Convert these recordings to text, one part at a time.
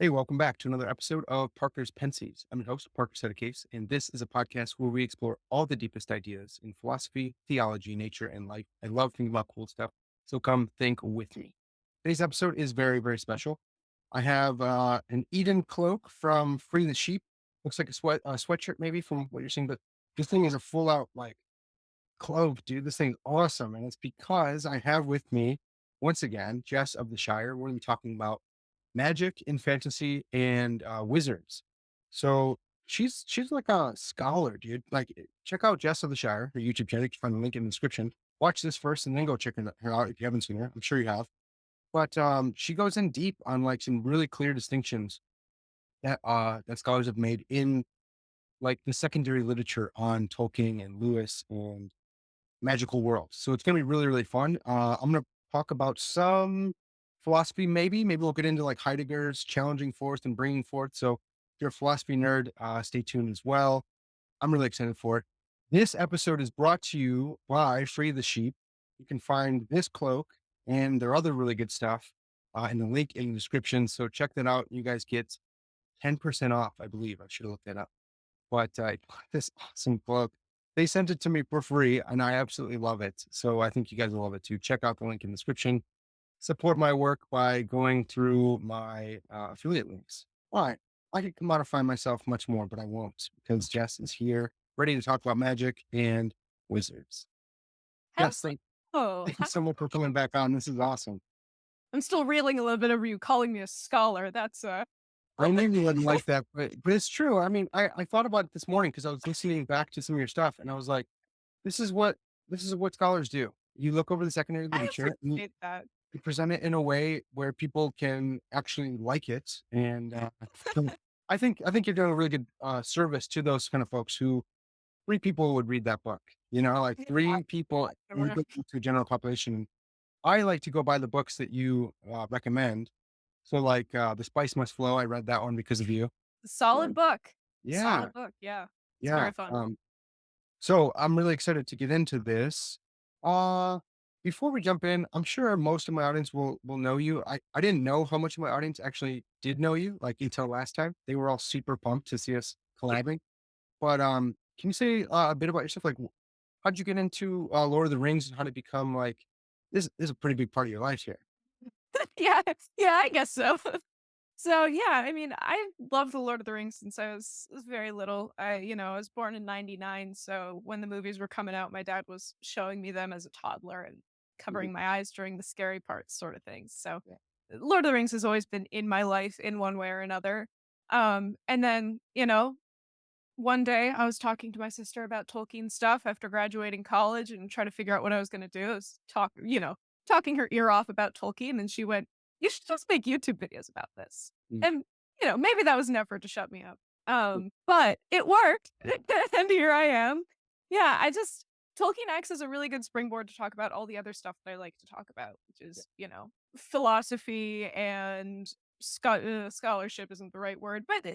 Hey, welcome back to another episode of Parker's Pensées. I'm your host, Parker Case, and this is a podcast where we explore all the deepest ideas in philosophy, theology, nature, and life. I love thinking about cool stuff, so come think with me. Today's episode is very, very special. I have an Eden cloak from Free the Sheep. Looks like a sweatshirt, maybe from what you're seeing, but this thing is a full out like cloak, dude. This thing's awesome, and it's because I have with me once again Jess of the Shire. We're going to be talking about magic in fantasy and wizards. So she's like a scholar, dude. Like check out Jess of the Shire, her YouTube channel. You can find the link in the description. Watch this first and then go check her out if you haven't seen her. I'm sure you have. But she goes in deep on like some really clear distinctions that scholars have made in like the secondary literature on Tolkien and Lewis and magical worlds. So it's gonna be really, really fun. I'm gonna talk about some philosophy, maybe we'll get into like Heidegger's challenging forth and bringing forth. So if you're a philosophy nerd, stay tuned as well. I'm really excited for it. This episode is brought to you by Free the Sheep. You can find this cloak and their other really good stuff in the link in the description. So check that out. You guys get 10% off, I believe. I should have looked that up. But I bought this awesome cloak. They sent it to me for free, and I absolutely love it. So I think you guys will love it too. Check out the link in the description. Support my work by going through my affiliate links. All right. I could commodify myself much more, but I won't because Jess is here, ready to talk about magic and wizards. Yes, Oh, thank you so much for coming back on. This is awesome. I'm still reeling a little bit over you calling me a scholar. That's I knew you wouldn't like that, but it's true. I mean, I thought about it this morning because I was listening back to some of your stuff, and I was like, This is what this is what scholars do. You look over the secondary I literature and appreciate that. you present it in a way where people can actually like it. And so I think you're doing a really good service to those kind of folks who three people would read that book. You know, like three people in Yeah. the general population. I like to go by the books that you recommend. So like The Spice Must Flow. I read that one because of you. Solid Right. book. Yeah. Solid book. Yeah. It's Yeah. very fun. So I'm really excited to get into this. Uh, Before we jump in, I'm sure most of my audience will know you. I didn't know how much of my audience actually did know you, like until last time. They were all super pumped to see us collabing. But can you say a bit about yourself? Like, how'd you get into Lord of the Rings and how to become like this is a pretty big part of your life here. Yeah. Yeah, I guess so. So yeah, I mean, I love the Lord of the Rings since I was very little. I was born in '99, so when the movies were coming out, my dad was showing me them as a toddler and Mhm. covering my eyes during the scary parts, sort of things. So Yeah. Lord of the Rings has always been in my life in one way or another. And then one day I was talking to my sister about Tolkien stuff after graduating college and trying to figure out what I was going to do. I was talking her ear off about Tolkien, and she went, "You should just make YouTube videos about this." Mm. And maybe that was an effort to shut me up. But it worked, and here I am. Yeah, I just Tolkien acts as a really good springboard to talk about all the other stuff that I like to talk about, which Yeah. is philosophy and scholarship isn't the right word, but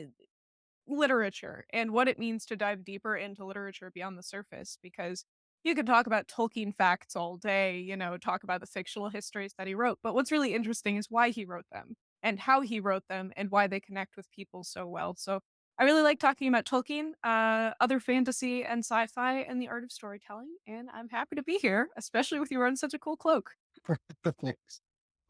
literature and what it means to dive deeper into literature beyond the surface because you can talk about Tolkien facts all day, talk about the fictional histories that he wrote, but what's really interesting is why he wrote them and how he wrote them and why they connect with people so well. So I really like talking about Tolkien, other fantasy and sci-fi and the art of storytelling, and I'm happy to be here, especially with you wearing such a cool cloak. Thanks.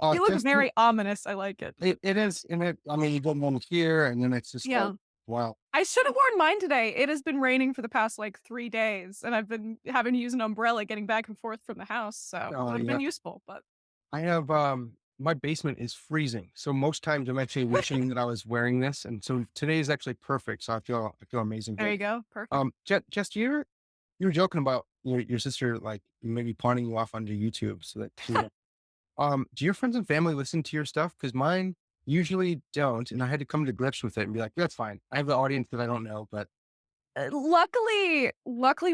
You look Just very ominous. I like it. it is, and I mean, you don't want to hear, and then it's just like, Yeah. wow. I should have worn mine today. It has been raining for the past, like, 3 days, and I've been having to use an umbrella getting back and forth from the house, so it would have Yeah. been useful, but I have, my basement is freezing. So most times I'm actually wishing that I was wearing this. And so today is actually perfect. So I feel amazing. there But, you go, perfect. Jess, you were joking about your sister, like maybe pawning you off onto YouTube so that, do your friends and family listen to your stuff? Cause mine usually don't. And I had to come to grips with it and be like, that's fine. I have the audience that I don't know, but Luckily,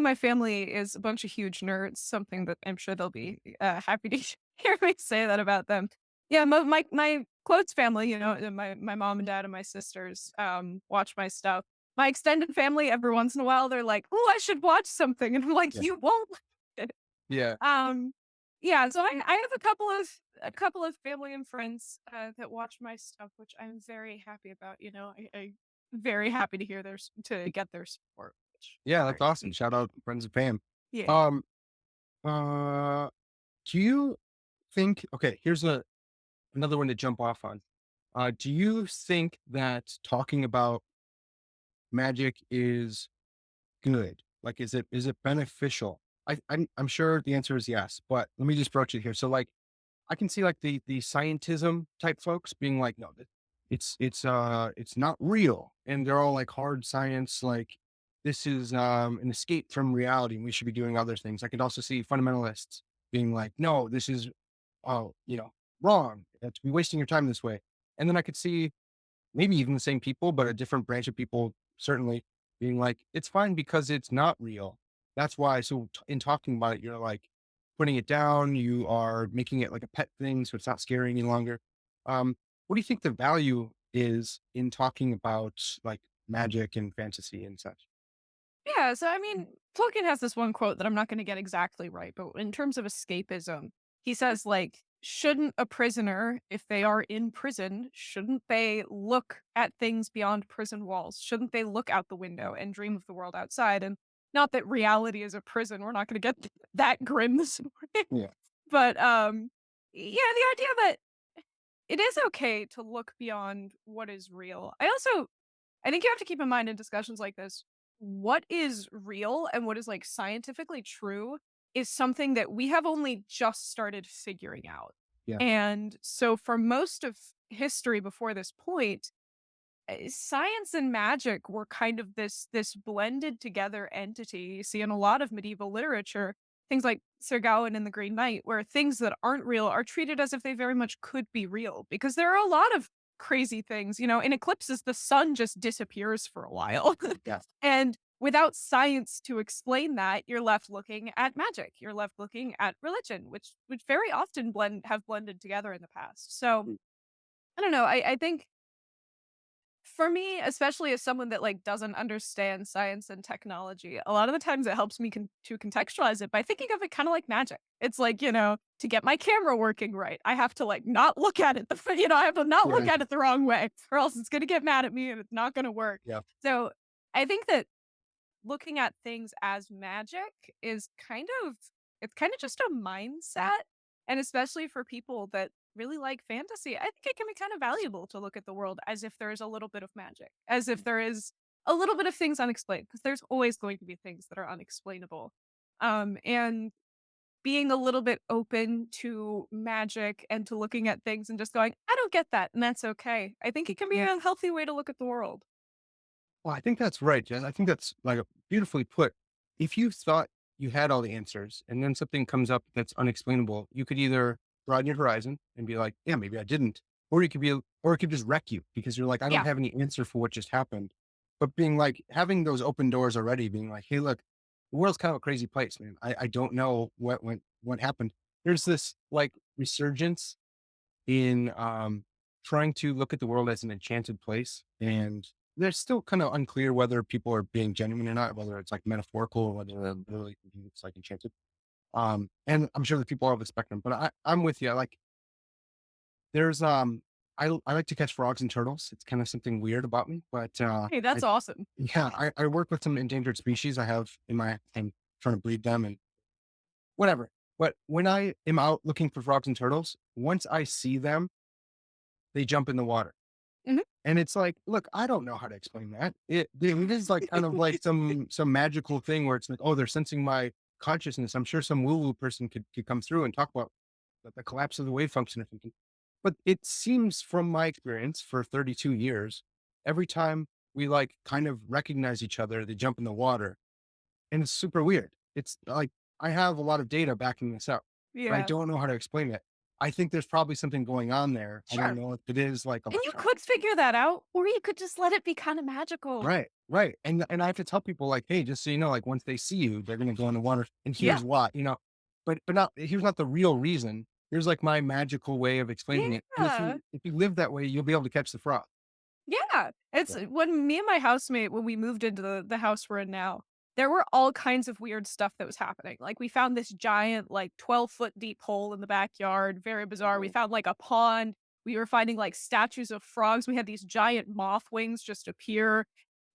my family is a bunch of huge nerds, something that I'm sure they'll be, happy to hear me say that about them. Yeah, my close family, my mom and dad and my sisters, watch my stuff. My extended family, every once in a while, they're like, "Oh, I should watch something," and I'm like, yeah. "You won't." Yeah. Um Yeah, so I have a couple of family and friends, that watch my stuff, which I'm very happy about, I very happy to hear to get their support, which Yeah, is that's very awesome. sweet. Shout out friends and fam. Yeah. Um, uh, do you think? Okay, here's another one to jump off on. Do you think that talking about magic is good? Like, is it beneficial? I'm sure the answer is yes, but let me just broach it here. So, like, I can see like the scientism type folks being like, no, it's not real, and they're all like hard science, like this is an escape from reality, and we should be doing other things. I could also see fundamentalists being like, no, this is wrong. To be wasting your time this way, and then I could see maybe even the same people, but a different branch of people certainly being like, it's fine because it's not real. That's why. So in talking about it, you're like putting it down. You are making it like a pet thing, so it's not scary any longer. What do you think the value is in talking about like magic and fantasy and such? Yeah, so I mean, Tolkien has this one quote that I'm not gonna get exactly right, but in terms of escapism, he says, like, "Shouldn't a prisoner, if they are in prison, shouldn't they look at things beyond prison walls? Shouldn't they look out the window and dream of the world outside?" And not that reality is a prison, we're not gonna get that grim this morning, Yeah, but, yeah, the idea that it is okay to look beyond what is real. I think you have to keep in mind in discussions like this, what is real and what is like scientifically true is something that we have only just started figuring out. yeah, And so for most of history before this point, science and magic were kind of this blended together entity. You see in a lot of medieval literature, things like Sir Gawain and the Green Knight, where things that aren't real are treated as if they very much could be real, because there are a lot of crazy things. In eclipses, the sun just disappears for a while. yeah. And without science to explain that, you're left looking at magic. You're left looking at religion, which very often have blended together in the past. So Mm. I don't know. I think for me, especially as someone that, like, doesn't understand science and technology, a lot of the times it helps me to contextualize it by thinking of it kinda like magic. It's like, to get my camera working right, I have to, like, not look at it I have to not look Yeah, at it the wrong way, or else it's gonna get mad at me and it's not gonna work. yeah. So, I think that looking at things as magic is kind of just a mindset, and especially for people that really like fantasy, I think it can be kind of valuable to look at the world as if there is a little bit of magic, as if there is a little bit of things unexplained, because there's always going to be things that are unexplainable. And being a little bit open to magic and to looking at things and just going, "I don't get that," and that's okay. I think it can be a healthy way to look at the world. Well, I think that's right, Jen. I think that's like beautifully put. If you thought you had all the answers and then something comes up that's unexplainable, you could either broaden your horizon and be like, yeah, maybe I didn't. Or you could be, or it could just wreck you because you're like, I don't Yeah. have any answer for what just happened. But being like, having those open doors already, being like, hey, look, the world's kind of a crazy place, man. I don't know what happened. There's this like resurgence in trying to look at the world as an enchanted place. And there's still kind of unclear whether people are being genuine or not, whether it's like metaphorical or whether they're literally thinking it's like enchanted. And I'm sure that people are of the spectrum, but I'm with you. Like there's I like to catch frogs and turtles. It's kind of something weird about me, but Hey, that's I awesome. yeah, I work with some endangered species I have in my I'm trying to breed them and whatever. But when I am out looking for frogs and turtles, once I see them, they jump in the water. Mhm. And it's like, look, I don't know how to explain that. It is like kind of like some magical thing where it's like, oh, they're sensing my consciousness. I'm sure some woo-woo person could come through and talk about the collapse of the wave function or something. But it seems from my experience for 32 years, every time we like kind of recognize each other, they jump in the water. And it's super weird. It's like I have a lot of data backing this up, but I Yeah. don't know how to explain it. I think there's probably something going on there. I don't Sure. know if it is like And you electronic. could figure that out, or you could just let it be kinda magical. Right, right, and I have to tell people like, "Hey, just so you know, like, once they see you, they're gonna go in the water, and Yeah. here's why," but not here's not the real reason. Here's, like, my magical way of explaining it, and Yeah. if you live that way, you'll be able to catch the frog. Yeah. It's Yeah, when me and my housemate, when we moved into the house we're in now, there were all kinds of weird stuff that was happening. Like we found this giant, like 12-foot deep hole in the backyard, very bizarre. We Oh, found like a pond. We were finding like statues of frogs. We had these giant moth wings just appear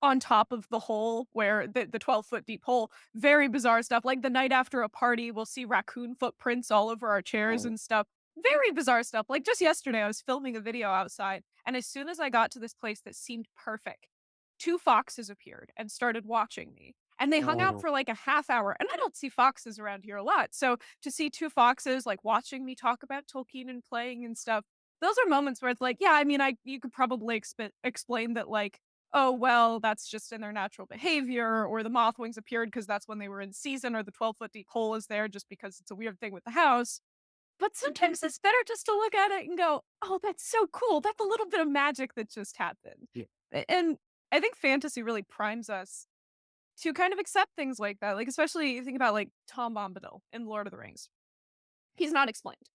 on top of the hole where the 12-foot deep hole. Very bizarre stuff. Like the night after a party, we'll see raccoon footprints all over our chairs oh, and stuff. Very bizarre stuff. Like just yesterday, I was filming a video outside, and as soon as I got to this place that seemed perfect, two foxes appeared and started watching me. And they hung out oh, for like a half hour. And I don't see foxes around here a lot. So to see two foxes like watching me talk about Tolkien and playing and stuff, those are moments where it's like, yeah, I mean, I you could probably explain that like, oh well, that's just in their natural behavior, or the moth wings appeared because that's when they were in season, or the 12-foot deep hole is there just because it's a weird thing with the house. But sometimes it's better just to look at it and go, "Oh, that's so cool. That's a little bit of magic that just happened." yeah, And I think fantasy really primes us to kind of accept things like that. Like, especially you think about like Tom Bombadil in Lord of the Rings. He's not explained.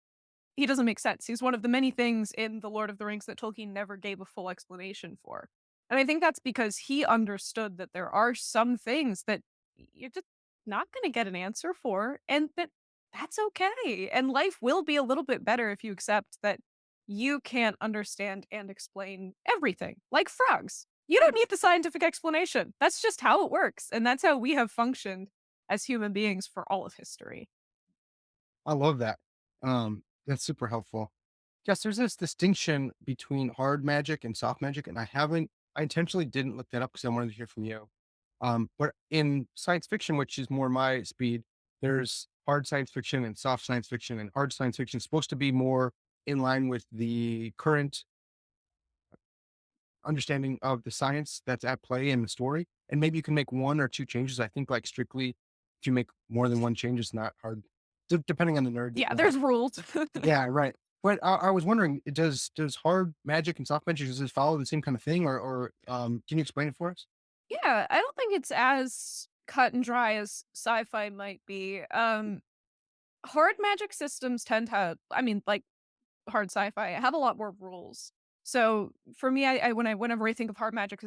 He doesn't make sense. He's one of the many things in the Lord of the Rings that Tolkien never gave a full explanation for. And I think that's because he understood that there are some things that you're just not going to get an answer for, and that's okay. And life will be a little bit better if you accept that you can't understand and explain everything, like frogs. You don't need the scientific explanation. That's just how it works. And that's how we have functioned as human beings for all of history. I love that. That's super helpful. Yes, there's this distinction between hard magic and soft magic, and I intentionally didn't look that up because I wanted to hear from you. But in science fiction, which is more my speed, there's hard science fiction and soft science fiction, and hard science fiction is supposed to be more in line with the current understanding of the science that's at play in the story. And maybe you can make one or two changes. I think like strictly if you make more than one change, it's not hard. Depending on the nerd. Yeah, there's rules. Yeah, right. But I was wondering, does hard magic and soft magic, does it follow the same kind of thing, or can you explain it for us? Yeah, I don't think it's as cut and dry as sci-fi might be. Hard magic systems tend to, I mean, like hard sci-fi, have a lot more rules. So for me, whenever I think of hard magic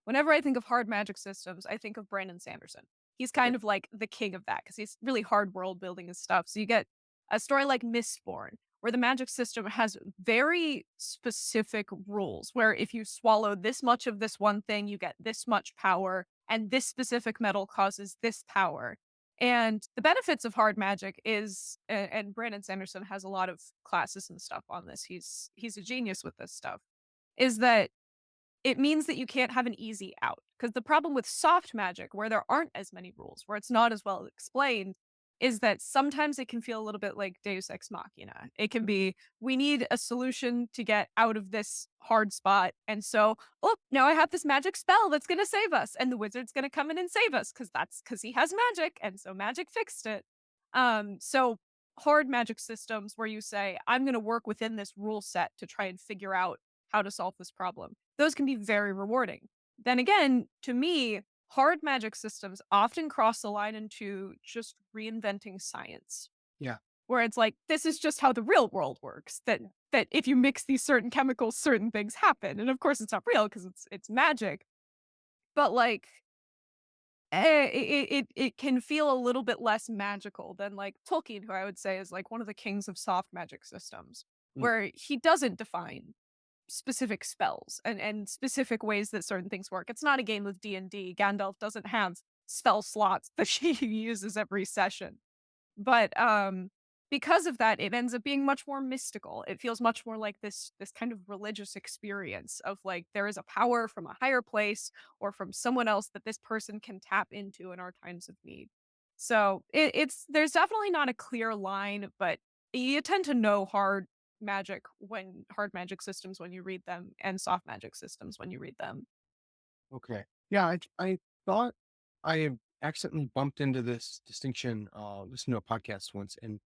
whenever I think of hard magic systems, I think of Brandon Sanderson. He's Yeah, kind of like the king of that because he's really hard world building and stuff. So you get a story like Mistborn, where the magic system has very specific rules. Where if you swallow this much of this one thing, you get this much power, and this specific metal causes this power. And the benefits of hard magic is and Brandon Sanderson has a lot of classes and stuff on this. He's a genius with this stuff. Is that it means that you can't have an easy out. Because the problem with soft magic, where there aren't as many rules, where it's not as well explained, is that sometimes it can feel a little bit like Deus Ex Machina. It can be, we need a solution to get out of this hard spot. And so, oh, now I have this magic spell that's going to save us. And the wizard's going to come in and save us because he has magic. And so magic fixed it. So hard magic systems where you say, I'm going to work within this rule set to try and figure out how to solve this problem, those can be very rewarding. Then again, to me, hard magic systems often cross the line into just reinventing science, yeah, where it's like, this is just how the real world works. That if you mix these certain chemicals, certain things happen. And of course it's not real because it's magic. But like it can feel a little bit less magical than like Tolkien, who I would say is like one of the kings of soft magic systems, mm, where he doesn't define specific spells and specific ways that certain things work. It's not a game of D&D. Gandalf doesn't have spell slots that he uses every session. But because of that, it ends up being much more mystical. It feels much more like this kind of religious experience of like there is a power from a higher place or from someone else that this person can tap into in our times of need. So it's there's definitely not a clear line, but you tend to know hard magic systems when you read them and soft magic systems when you read them. okay. Yeah, I thought I had accidentally bumped into this distinction, listening to a podcast once, and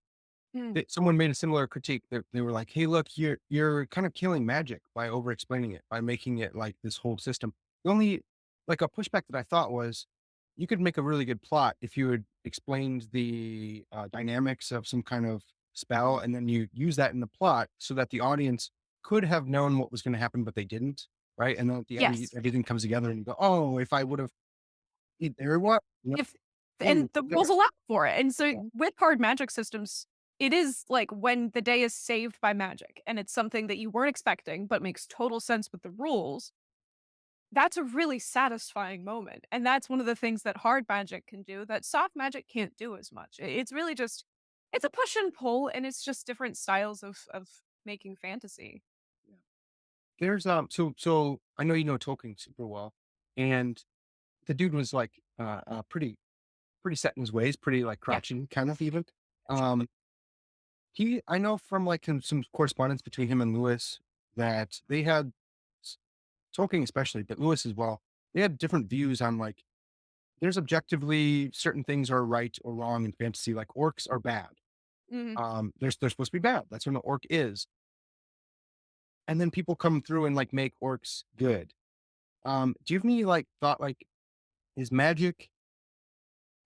Mm. someone made a similar critique. They were like, "Hey, look, you're kind of killing magic by over explaining it, by making it like this whole system." The only like a pushback that I thought was, you could make a really good plot if you had explained the dynamics of some kind of spell, and then you use that in the plot so that the audience could have known what was going to happen, but they didn't, right? And then at the end, Yes. everything comes together, and you go, "Oh, if I would have." There what? Yep. If Ooh, and the there. rules allow for it. And so Yeah. with card magic systems, it is like when the day is saved by magic and it's something that you weren't expecting but makes total sense with the rules, that's a really satisfying moment. And that's one of the things that hard magic can do that soft magic can't do as much. It's really just it's a push and pull and it's just different styles of making fantasy. Yeah. There's so I know you know Tolkien super well, and the dude was like pretty set in his ways, pretty like Yeah. crotchety kind of even. Um, he I know from like some correspondence between him and Lewis that they had s- Tolkien especially, but Lewis as well. They had different views on like there's objectively certain things are right or wrong in fantasy. Like orcs are bad. Mhm. They're supposed to be bad. That's what an orc is. And then people come through and like make orcs good. Do you have any like thought like is magic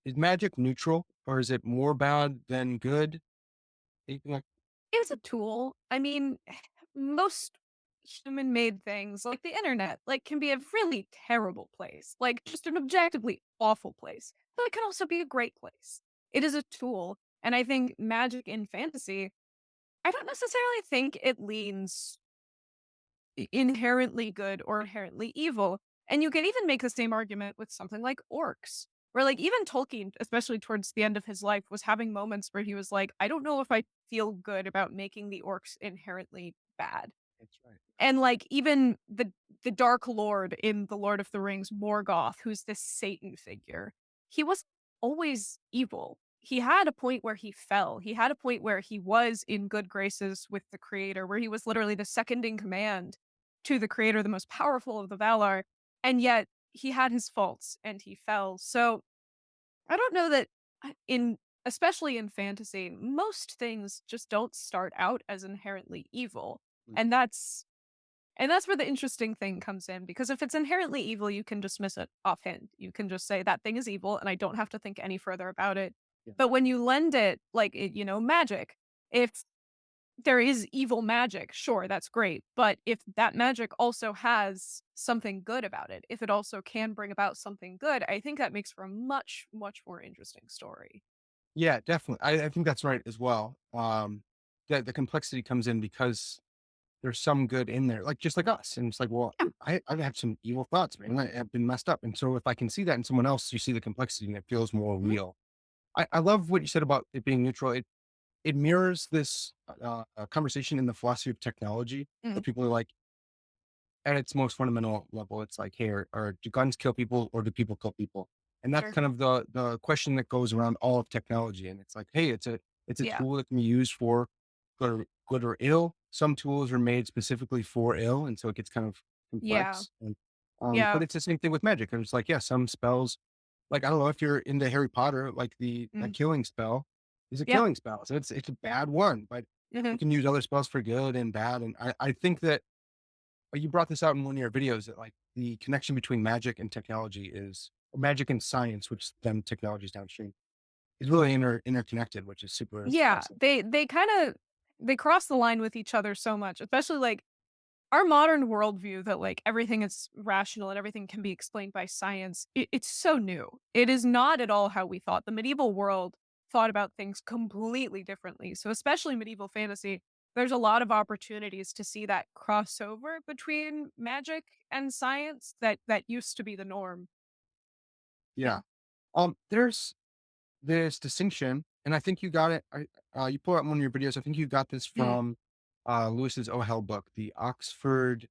is magic neutral or is it more bad than good? Anything like It was a tool. I mean, most human-made things, like the internet, like, can be a really terrible place, like, just an objectively awful place, but it can also be a great place. It is a tool, and I think magic in fantasy, I don't necessarily think it leans inherently good or inherently evil. And you can even make the same argument with something like orcs, where like even Tolkien, especially towards the end of his life, was having moments where he was like, I don't know if I feel good about making the orcs inherently bad. that's right. And, like, even the Dark Lord in The Lord of the Rings, Morgoth, who's this Satan figure, he wasn't always evil. He had a point where he fell. He had a point where he was in good graces with the creator, where he was literally the second in command to the creator, the most powerful of the Valar, and yet he had his faults and he fell. So, I don't know that in especially in fantasy, most things just don't start out as inherently evil. Mm, And that's where the interesting thing comes in because if it's inherently evil, you can dismiss it offhand. You can just say that thing is evil and I don't have to think any further about it. yeah. But when you lend it like magic, if there is evil magic, sure, that's great. But if that magic also has something good about it, if it also can bring about something good, I think that makes for a much, much more interesting story. Yeah, definitely. I think that's right as well. The complexity comes in because there's some good in there, like just like us. And it's like, well, Yeah. I have some evil thoughts, man. I have been messed up. And so if I can see that in someone else, you see the complexity and it feels more Mhm. real. I love what you said about it being neutral. It mirrors this conversation in the philosophy of technology where Mhm. people are like, at its most fundamental level, it's like, hey, are do guns kill people or do people kill people? And that's Sure. kind of the question that goes around all of technology. And it's like, hey, it's a Yeah. tool that can be used for good or ill. Some tools are made specifically for ill, and so it gets kind of Yeah. complex. And but Yeah. it's the same thing with magic. And it's like, yeah, some spells, like I don't know if you're into Harry Potter, like the Mhm. killing spell is a Yeah. killing spell, so it's a bad one, but you Mhm. can use other spells for good and bad. And I think that you brought this out in one of your videos that like the connection between magic and technology is or magic and science, which then technology is downstream, is really interconnected, which is super Yeah, fascinating. they cross the line with each other so much, especially, like, our modern worldview that, like, everything is rational and everything can be explained by science, it's so new. It is not at all how we thought. The medieval world thought about things completely differently, so especially medieval fantasy, there's a lot of opportunities to see that crossover between magic and science that used to be the norm. Yeah. Yeah. There's this distinction, and I think you got it. You pull out one of your videos. I think you got this Mm. from Lewis's Oh Hell book, the Oxford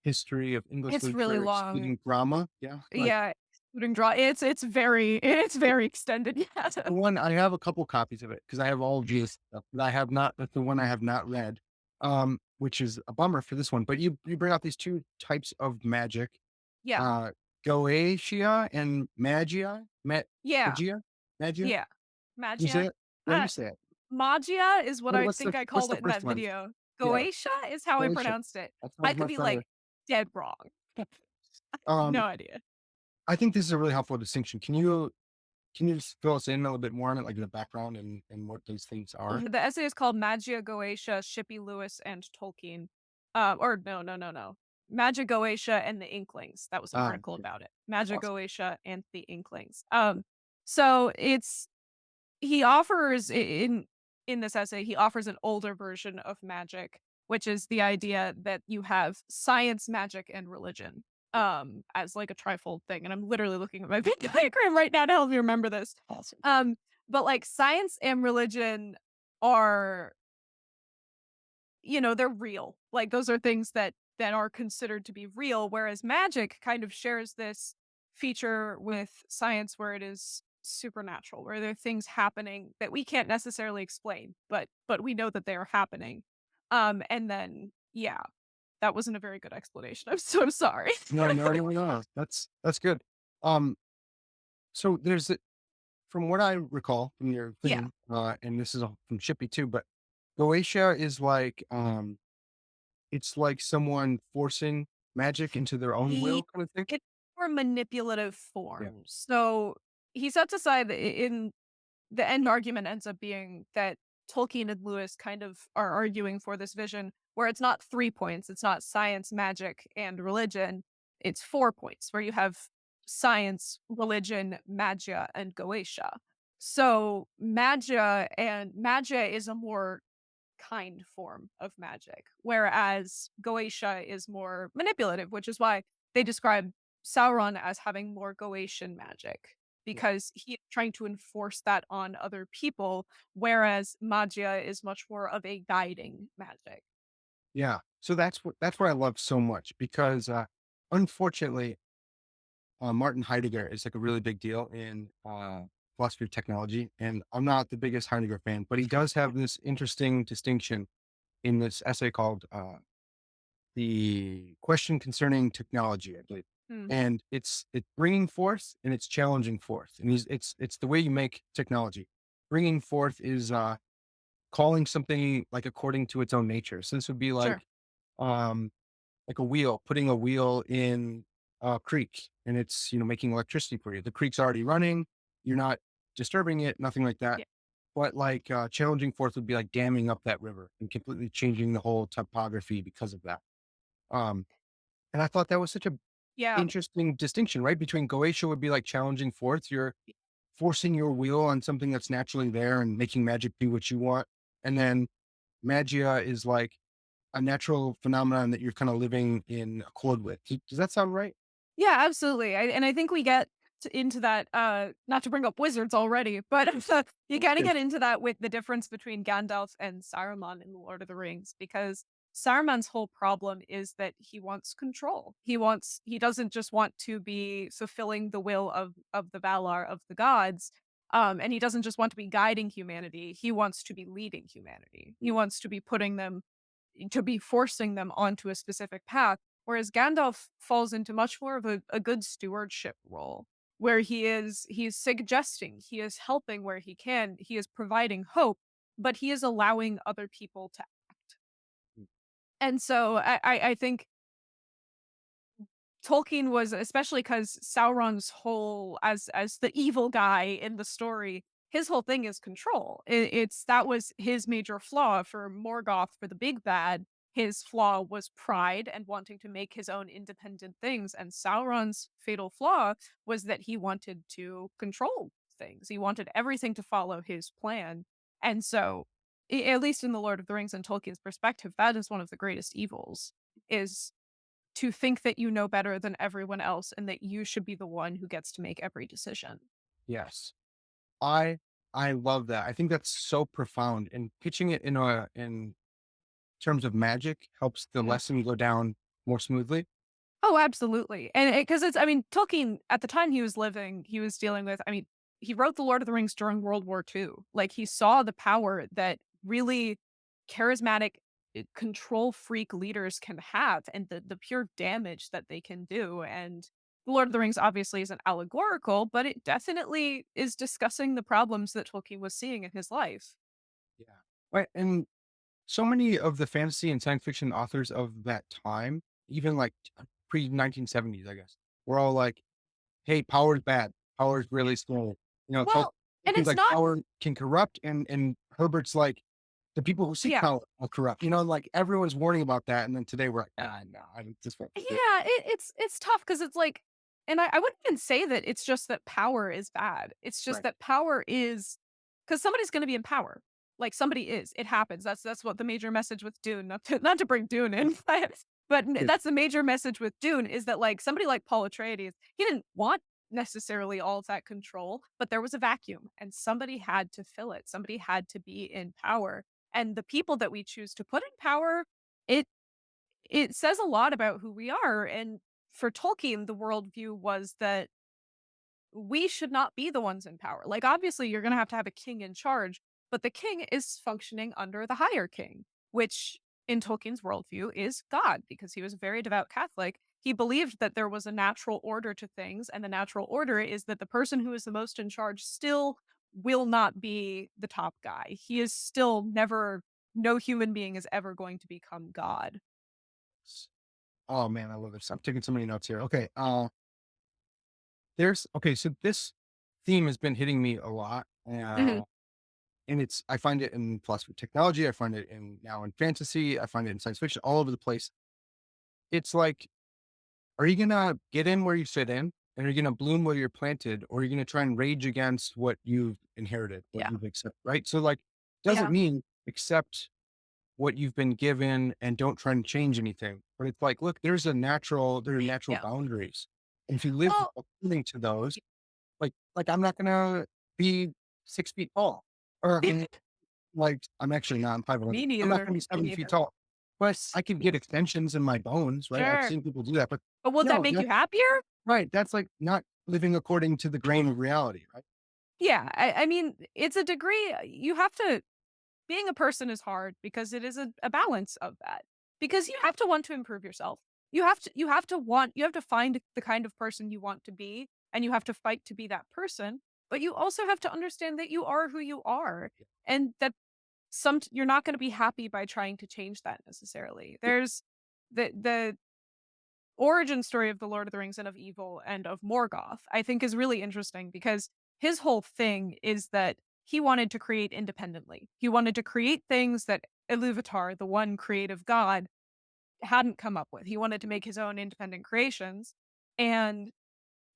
History of English It's really Literature, long. excluding drama. Yeah, like Yeah, including draw it's very extended, yeah. the one I have a couple copies of it because I have all of these stuff, but I have not. That's the one I have not read, which is a bummer for this one. But you bring out these two types of magic, Yeah, uh, goetia and magia, yeah, magia, magia. yeah. You say Magia? it? Yeah, you Uh, say it. Magia is what I think I What's called the it in that first one? video. Yeah, Goetia is how I goetia. pronounced it. That's I my could be, friend. like, dead wrong. Um, No idea. I think this is a really helpful distinction. Can you just fill us in a little bit more on it, like the background and what these things are? The essay is called Magia, Goetia, Shippey Lewis, and Tolkien. Or no, no, no, no. Magia, Goetia, and the Inklings. That was an Ah, article okay. about it. Magia, Awesome. Goetia, and the Inklings. So it's he offers in this essay, he offers an older version of magic, which is the idea that you have science, magic, and religion, as like a trifold thing. And I'm literally looking at my Venn diagram right now to help me remember this. Awesome. But like science and religion are, they're real. Like those are things that are considered to be real, whereas magic kind of shares this feature with science where it is supernatural, where there are things happening that we can't necessarily explain, but we know that they are happening. And then yeah, that wasn't a very good explanation. I'm so sorry. No, no, no, no. That's good. Um, so from what I recall from your Yeah. thing, and this is all from Shippy too, but Goetia is like, it's like someone forcing magic into their own Ye will kind of thing? It's more manipulative Yeah. forms. So he sets aside in the end argument ends up being that Tolkien and Lewis kind of are arguing for this vision where it's not 3 points, it's not science, magic, and religion. It's 4 points where you have science, religion, magia, and Goetia. So magia is a more kind form of magic, whereas Goetia is more manipulative, which is why they describe Sauron as having more Goetian magic Yeah. because he's trying to enforce that on other people, whereas Magia is much more of a guiding magic. Yeah. So that's what I love so much because, unfortunately, Martin Heidegger is like a really big deal in, philosophy of technology, and I'm not the biggest Heidegger fan, but he does have this interesting distinction in this essay called, "The Question Concerning Technology," I believe, Mm, and it's bringing forth and it's challenging forth, and it's the way you make technology. Bringing forth is, calling something like according to its own nature. So this would be sure. um, like a wheel, putting a wheel in a creek and it's, making electricity for you. The creek's already running. You're not disturbing it, nothing like that. Yeah. But like, challenging force would be like damming up that river and completely changing the whole topography because of that. Um, and I thought that was such a Yeah. interesting distinction, right? Between Goetia would be like challenging force. You're forcing your wheel on something that's naturally there and making magic do what you want. And then Magia is like a natural phenomenon that you're kind of living in accord with. Does that sound right? Yeah, absolutely. I think we get into that, not to bring up wizards already, but you kind of Good. get into that with the difference between Gandalf and Saruman in The Lord of the Rings, because Saruman's whole problem is that he wants control. He doesn't just want to be fulfilling the will of the Valar of the gods. And he doesn't just want to be guiding humanity. He wants to be leading humanity. He wants to be forcing them onto a specific path. Whereas Gandalf falls into much more of a good stewardship role, where he's suggesting, he is helping where he can, he is providing hope, but he is allowing other people to act. And so I think Tolkien was, especially because Sauron's whole as the evil guy in the story, his whole thing is control. It's that was his major flaw for Morgoth, for the big bad. His flaw was pride and wanting to make his own independent things, and Sauron's fatal flaw was that he wanted to control things. He wanted everything to follow his plan. And so, at least in the Lord of the Rings and Tolkien's perspective, that is one of the greatest evils, is to think that you know better than everyone else and that you should be the one who gets to make every decision. Yes. I I love that. I think that's so profound and pitching it in terms of magic helps the Mm. lesson go down more smoothly. Oh, absolutely. And because it's, I mean, Tolkien at the time he was living, he was dealing with, I mean, he wrote The Lord of the Rings during World War II. Like he saw the power that really charismatic control freak leaders can have and the pure damage that they can do. And The Lord of the Rings obviously isn't allegorical, but it definitely is discussing the problems that Tolkien was seeing in his life. Yeah. Right. And so many of the fantasy and science fiction authors of that time, even like pre 1970s, I guess, were all like, "Hey, power is bad. Power is really scary." Well, and Tolkien's it's like not power can corrupt, and Herbert's like, The people who seek Yeah. power are corrupt. Like everyone's warning about that, and then today we're like, no, I just want Yeah, to. it's tough because it's like, and I wouldn't even say that it's just that power is bad. It's just Right. that power is, because somebody's gonna be in power. Like, somebody is. It happens. That's what the major message with Dune, not to bring Dune in, but Yeah. that's the major message with Dune is that, like, somebody like Paul Atreides, he didn't want necessarily all of that control, but there was a vacuum, and somebody had to fill it. Somebody had to be in power, and the people that we choose to put in power, it it says a lot about who we are, and for Tolkien, the worldview was that we should not be the ones in power. Like, obviously, you're gonna have a king in charge, but the king is functioning under the higher king, which in Tolkien's worldview is God, because he was a very devout Catholic. He believed that there was a natural order to things, and the natural order is that the person who is the most in charge still will not be the top guy. He is still never, no human being is ever going to become God. Oh man, I love this. I'm taking so many notes here. Okay. Okay. So this theme has been hitting me a lot, Mhm. and I find it in philosophy of technology. I find it in fantasy. I find it in science fiction, all over the place. It's like, are you gonna get in where you fit in, and are you gonna bloom where you're planted, or are you gonna try and rage against what you've inherited, what Yeah. you've accepted, right? So, like, doesn't Yeah. mean accept what you've been given and don't try and change anything. But it's like, look, there are natural Yeah. boundaries. And if you live Well, according to those, like I'm not gonna be 6 feet tall. Or like I'm actually not, I'm 5'11". me I'm not neither. gonna be Me 7 feet neither. tall. But I can get extensions in my bones, right? I've Sure. seen people do that. But But will that no, make you happier? right, that's like not living according to the grain of reality, right? Yeah. I mean, it's a degree you have to, being a person is hard because it is a balance of that. Because you have to want to improve yourself. You have to find the kind of person you want to be, and you have to fight to be that person, but you also have to understand that you are who you are, and that you're not gonna be happy by trying to change that necessarily. There's the origin story of the Lord of the Rings and of evil and of Morgoth, I think is really interesting because his whole thing is that he wanted to create independently. He wanted to create things that Iluvatar, the one creative god, hadn't come up with. He wanted to make his own independent creations. And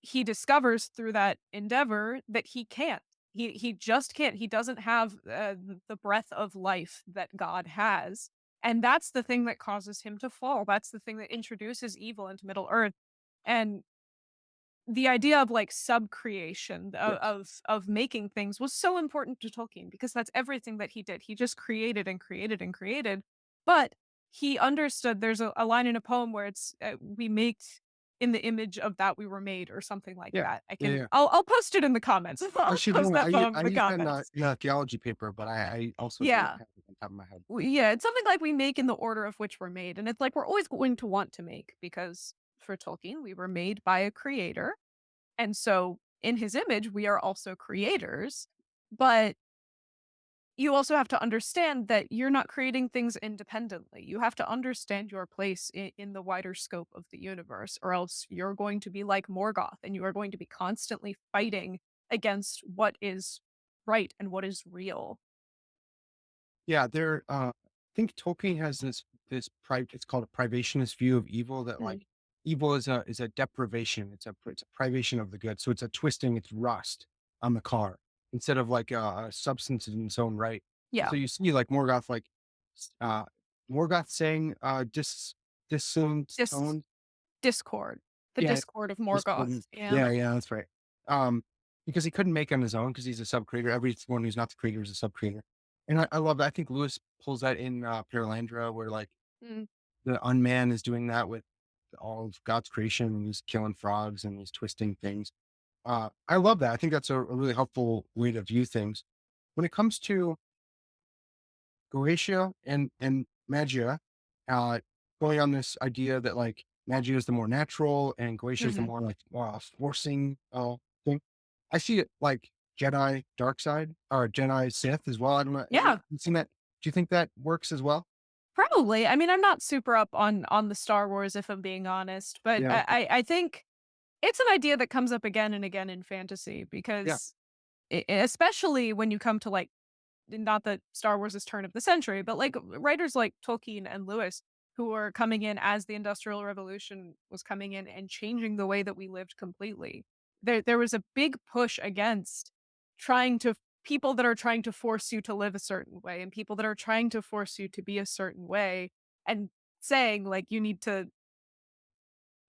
he discovers through that endeavor that he can't. He just can't. He doesn't have the breath of life that God has, and that's the thing that causes him to fall. That's the thing that introduces evil into Middle Earth, and the idea of, like, sub-creation, Yes. of making things was so important to Tolkien because that's everything that he did. He just created and created and created, but he understood, there's a line in a poem where it's, "We make in the image of that we were made," or something like Yeah. that. Yeah. Yeah. I'll post it in the comments. I I'll should post know. that poem I in the used that in comments. a theology paper, but I also don't Yeah. have it on top of my head. Yeah, it's something like we make in the order of which we're made, and it's like we're always going to want to make because for Tolkien, we were made by a creator, and so in his image, we are also creators, but you also have to understand that you're not creating things independently. You have to understand your place in the wider scope of the universe, or else you're going to be like Morgoth and you are going to be constantly fighting against what is right and what is real. Yeah, I think Tolkien has it's called a privationist view of evil, that Mm, like evil is a deprivation. It's a privation of the good. So it's a twisting, it's rust on the car instead of like a substance in its own right. yeah. So you see like Morgoth, Morgoth saying dissowned Dis- tone. Discord. The Yeah, discord of Discord. Morgoth. Yeah. Yeah, yeah, that's right. Because he couldn't make on his own because he's a sub creator. Everyone who's not the creator is a sub creator. And I love that. I think Lewis pulls that in Paralandra, where like Mm. the unman is doing that with all of God's creation, and he's killing frogs and he's twisting things. I love that. I think that's a really helpful way to view things. When it comes to goetia and magia, uh, going on this idea that like magia is the more natural and goetia is the Mhm. more like forcing thing. I see it like Jedi dark side or Jedi Sith as well. I don't know. Yeah. You seen that? Do you think that works as well? Probably. I mean, I'm not super up on the Star Wars, if I'm being honest, but Yeah. I think it's an idea that comes up again and again in fantasy Yeah. because especially when you come to, like, not that Star Wars is turn of the century, but like writers like Tolkien and Lewis who were coming in as the Industrial Revolution was coming in and changing the way that we lived completely. There was a big push against trying to people that are trying to force you to live a certain way and people that are trying to force you to be a certain way and saying like you need to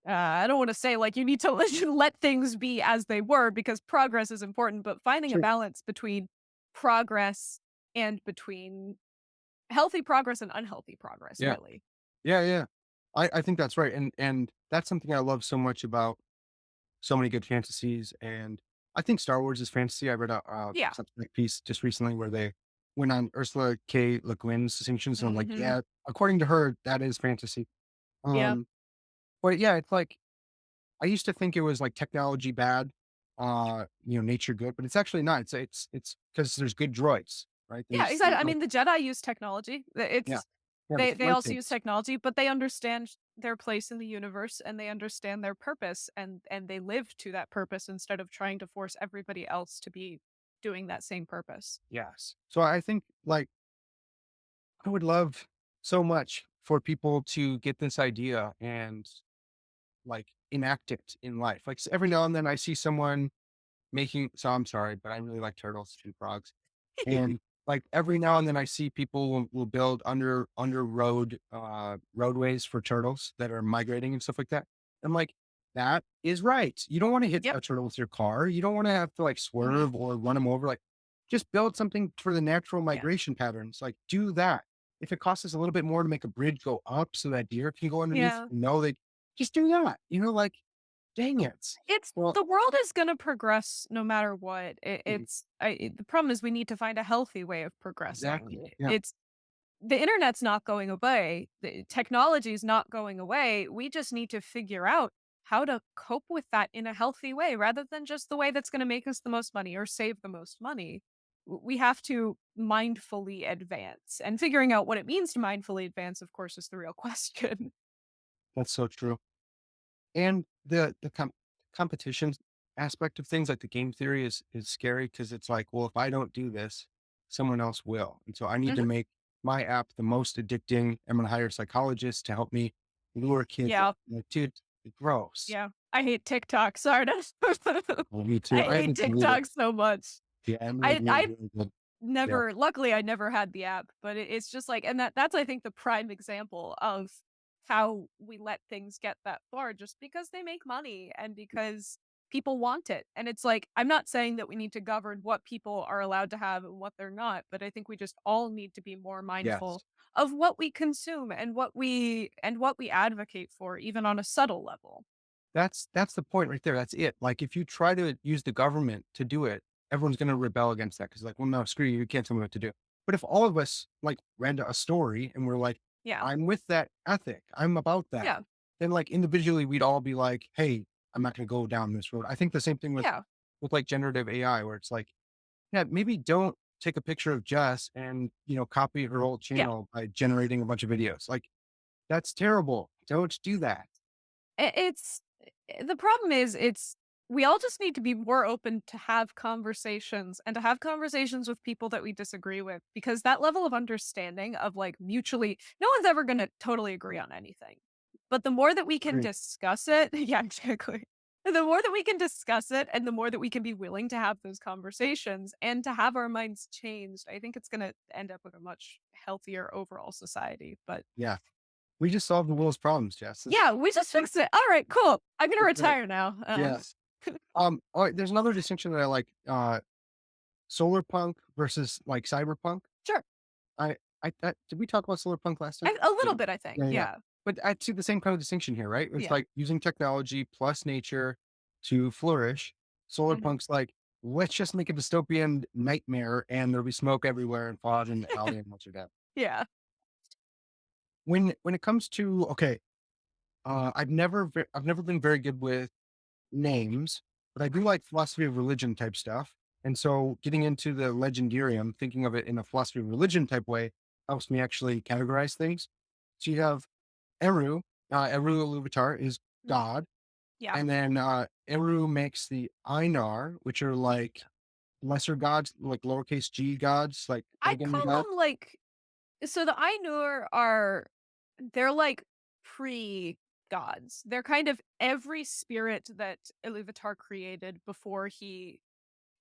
I don't want to say like you need to let things be as they were because progress is important, but finding a Sure. balance between progress and between healthy progress and unhealthy progress, Yeah. really. Yeah. Yeah. I think that's right. And that's something I love so much about so many good fantasies. And I think Star Wars is fantasy. I read a Yeah. subject piece just recently where they went on Ursula K. Le Guin's distinctions. And I'm like, Mhm. yeah, according to her, that is fantasy. Yeah. Um, but yeah, it's like I used to think it was like technology bad, nature good, but it's actually not. It's because there's good droids, right? Yeah, There's exactly. I like mean, the Jedi use technology. yeah, It's yeah, but they also use lightsabers. technology, but they understand their place in the universe and they understand their purpose and they live to that purpose instead of trying to force everybody else to be doing that same purpose. Yes. So I think like I would love so much for people to get this idea and like enact it in life. Like every now and then I see someone making. So I'm sorry, but I really like turtles and frogs. And like every now and then I see people will build roadways for turtles that are migrating and stuff like that. I'm like, that is right. You don't want to hit Yep. a turtle with your car. You don't want to have to like Mhm. swerve or run them over. Like just build something for the natural Yeah. migration patterns. Like do that. If it costs us a little bit more to make a bridge go up so that deer can go underneath, Yeah. no, they just do that. Like, dang it. It's Well, the world is gonna progress no matter what. mm, The problem is we need to find a healthy way of exactly. progressing. Yeah. It's the internet's not going away. The technology is not going away. We just need to figure out how to cope with that in a healthy way rather than just the way that's going to make us the most money or save the most money. We have to mindfully advance. And figuring out what it means to mindfully advance, of course, is the real question. That's so true. And the competition aspect of things, like the game theory is scary because it's like, well, if I don't do this, someone else will. And so I need to Mhm. make my app the most addicting. I'm gonna hire psychologists to help me lure kids in. Yeah. Like, dude, gross. Yeah. I hate TikTok. Sorry to Well, me too. I I hate haven't deleted it. TikTok so much. Yeah, I'm I really, I really good. Yeah. never luckily, I never had the app, but it's just like and that's, I think, the prime example of how we let things get that far just because they make money and because people want it, and it's like, I'm not saying that we need to govern what people are allowed to have and what they're not, but I think we just all need to be more Yes. mindful of what we consume and what we advocate for, even on a subtle level. That's the point right there. That's it. Like if you try to use the government to do it, everyone's going to rebel against that because like, well, no, screw you. You can't tell me what to do. But if all of us like read a story and we're like, Yeah. I'm with that ethic, I'm about that, Yeah. then like individually we'd all be like, hey, I'm not going to go down this road. I think the same thing Yeah. with like generative AI, where it's like, yeah, maybe don't take a picture of Jess and copy her whole Yeah. channel by generating a bunch of videos. Like that's terrible. Don't do that. It's the problem is it's we all just need to be more open to have conversations and to have conversations with people that we disagree with because that level of understanding of like mutually no one's ever going to totally agree on anything. But the more that we can Agree. discuss it, yeah, exactly. The more that we can discuss it and the more that we can be willing to have those conversations and to have our minds changed, I think it's going to end up with a much healthier overall society. But Yeah. We just solved the world's problems, Jess. yeah, we just fixed it. All right, cool. I'm gonna That's right. retire now. Yes. All right, there's another distinction that I like, solar punk versus like cyberpunk. Sure. Did we talk about solar punk last time? A Yeah. little bit, I think. Yeah, yeah. Yeah. But I see the same kind of distinction here, right? It's Yeah. like using technology plus nature to flourish. Solar Mhm. punk's like, let's just make a dystopian nightmare and there'll be smoke everywhere and fog and alien monster death. Yeah. When it comes to okay, I've never been very good with names, but I do like philosophy of religion type stuff. And so getting into the Legendarium, thinking of it in a philosophy of religion type way, helps me actually categorize things. So you have Eru, Eru Iluvatar is Mhm. God. Yeah. And then Eru makes the Einar, which are like lesser gods, like lowercase g gods, like I'd pagan call gods? them like so the Ainur are they're like pre-gods. They're kind of every spirit that Iluvatar created before he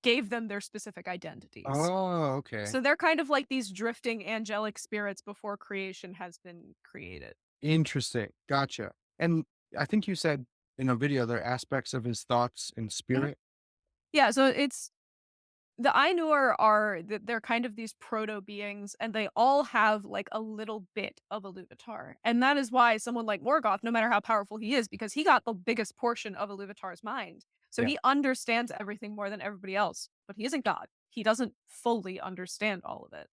gave them their specific identities. Oh, okay. So they're kind of like these drifting angelic spirits before creation has been created. Interesting. Gotcha. And I think you said in a video there are aspects of his thoughts and Mhm. spirit. Yeah, so it's the Ainur are they're kind of these proto beings, and they all have like a little bit of Iluvatar, and that is why someone like Morgoth, no matter how powerful he is, because he got the biggest portion of Iluvatar's mind, so Yeah. he understands everything more than everybody else. But he isn't God. He doesn't fully understand all of it.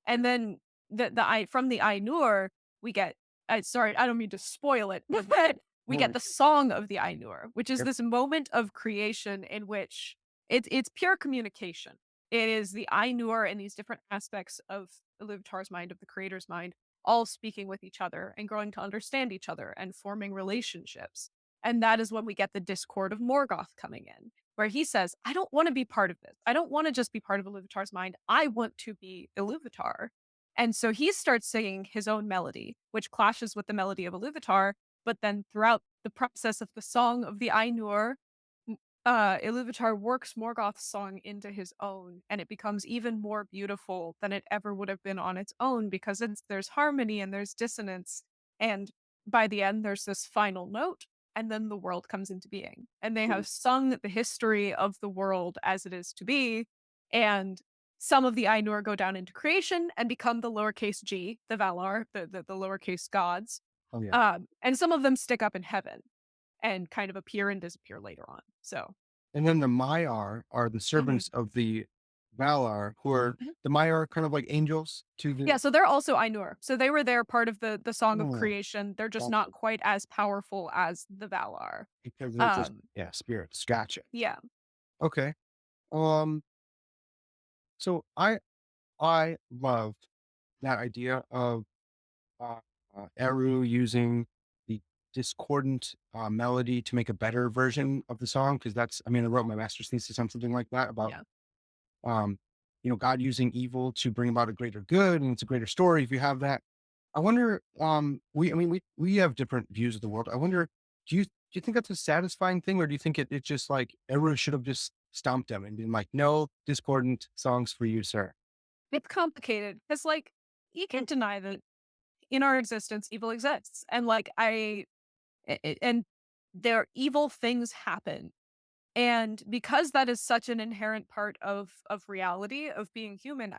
Yeah. And then the I from the Ainur, we get sorry, I don't mean to spoil it, but we No get worries. the song of the Ainur, which is Yep. this moment of creation in which it's pure communication. It is the Ainur and these different aspects of Iluvatar's mind, of the creator's mind, all speaking with each other and growing to understand each other and forming relationships. And that is when we get the discord of Morgoth coming in, where he says, I don't want to be part of this. I don't want to just be part of Iluvatar's mind. I want to be Iluvatar. And so he starts singing his own melody, which clashes with the melody of Iluvatar. But then throughout the process of the song of the Ainur, Iluvatar works Morgoth's song into his own, and it becomes even more beautiful than it ever would have been on its own because there's harmony and there's dissonance. And by the end, there's this final note, and then the world comes into being. And they have sung the history of the world as it is to be. And some of the Ainur go down into creation and become the lowercase g, the Valar, the lowercase gods. Oh yeah. And some of them stick up in heaven and kind of appear and disappear later on. So, And then the Maiar are the mhm. servants of the Valar, who are Mhm. the Maiar are kind of like angels to Yeah, the. so they're also Ainur. So they were there part of the Song of Oh, Creation. They're just gotcha. not quite as powerful as the Valar. Because they're just Um, yeah, spirits. Gotcha. yeah. Okay. Um. So I love that idea of uh, Eru using the discordant melody to make a better version of the song because that's I mean I wrote my master's thesis on something like that about Yeah. um God using evil to bring about a greater good and it's a greater story if you have that. I wonder we I mean we have different views of the world. I wonder do you think that's a satisfying thing or do you think it's just like Eru should have just stomped them and been like no discordant songs for you sir. It's complicated because, like, you can't deny that in our existence, evil exists. And, like, and there evil things happen. And because that is such an inherent part of reality, of being human,